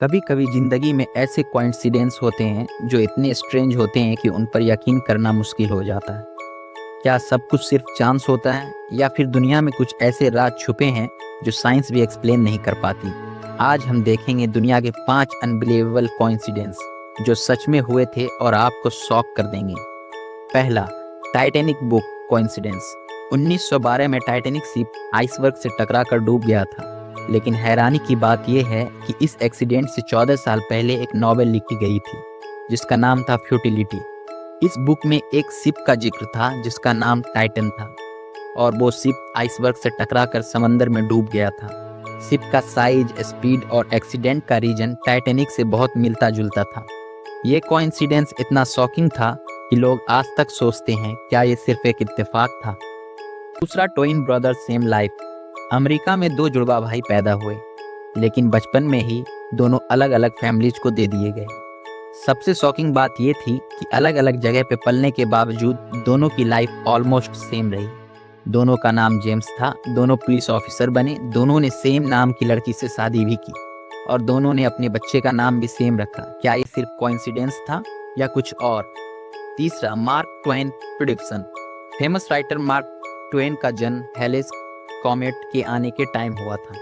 कभी कभी जिंदगी में ऐसे कोइंसिडेंस होते हैं जो इतने स्ट्रेंज होते हैं कि उन पर यकीन करना मुश्किल हो जाता है। क्या सब कुछ सिर्फ चांस होता है या फिर दुनिया में कुछ ऐसे राज छुपे हैं जो साइंस भी एक्सप्लेन नहीं कर पाती। आज हम देखेंगे दुनिया के 5 अनबिलीवेबल कोइंसिडेंस जो सच में हुए थे और आपको शॉक कर देंगे। पहला, टाइटैनिक बुक कोइंसिडेंस। 1912 में टाइटैनिक शिप आइसबर्ग से टकराकर डूब गया था, लेकिन हैरानी की बात यह है कि इस एक्सीडेंट से 14 साल पहले एक नॉवेल लिखी गई थी जिसका नाम था फ्यूटिलिटी। इस बुक में एक शिप का जिक्र था जिसका नाम टाइटन था और वो शिप आइसबर्ग से टकराकर समंदर में डूब गया था। शिप का साइज, स्पीड और एक्सीडेंट का रीजन टाइटैनिक से बहुत मिलता जुलता था। ये कोइंसिडेंस इतना शॉकिंग था कि लोग आज तक सोचते हैं क्या ये सिर्फ एक इत्तेफाक था। दूसरा, twin brothers same life. America में 2 जुड़वा भाई पैदा हुए, लेकिन बचपन में ही दोनों अलग अलग फैमिलीज को दे दिए गए। सबसे शॉकिंग बात यह थी कि अलग अलग जगह पे पलने के बावजूद दोनों की लाइफ ऑलमोस्ट सेम रही। दोनों का नाम जेम्स था, दोनों पुलिस ऑफिसर बने, दोनों ने सेम नाम की लड़की से शादी भी की और दोनों ने अपने बच्चे का नाम भी सेम रखा। क्या ये सिर्फ कोइंसिडेंस था या कुछ और? तीसरा, mark Twain prediction. Famous writer mark Twain का जन्म हेलेस कॉमेट के आने के टाइम हुआ था।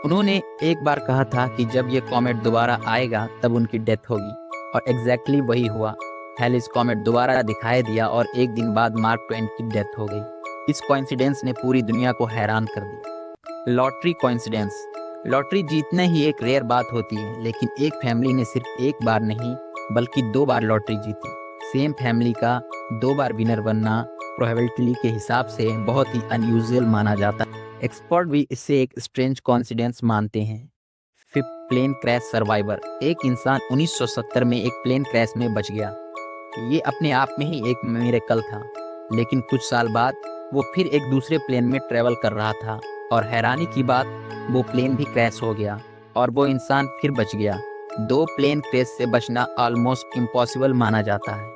उन्होंने एक बार कहा था कि जब ये कॉमेट दोबारा आएगा तब उनकी डेथ होगी, और एग्जैक्टली वही हुआ। हेलिस कॉमेट दोबारा दिखाई दिया और एक दिन बाद मार्क ट्वेन की डेथ हो गई। इस कोइंसिडेंस ने पूरी दुनिया को हैरान कर दिया। Lottery coincidence. लॉटरी जीतना ही एक रेयर बात होती है, लेकिन एक फैमिली ने सिर्फ एक बार नहीं बल्कि 2 बार लॉटरी जीती। सेम फैमिली का 2 बार विनर बनना प्रोबेबिलिटी के हिसाब से बहुत ही अनयूजुअल माना जाता है। एक्सपर्ट भी इसे एक स्ट्रेंज कोइंसिडेंस मानते हैं। Fifth, plane crash survivor. एक इंसान 1970 में एक प्लेन क्रैश में बच गया। ये अपने आप में ही एक मिरेकल था, लेकिन कुछ साल बाद वो फिर एक दूसरे प्लेन में ट्रेवल कर रहा था और हैरानी की बात, वो प्लेन भी क्रैश हो गया और वो इंसान फिर बच गया। 2 प्लेन क्रैश से बचना ऑलमोस्ट इम्पॉसिबल माना जाता है।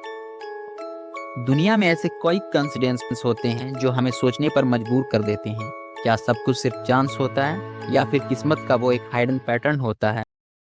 दुनिया में ऐसे कई कोइंसिडेंस होते हैं जो हमें सोचने पर मजबूर कर देते हैं। क्या सब कुछ सिर्फ चांस होता है या फिर किस्मत का वो एक हाइडन पैटर्न होता है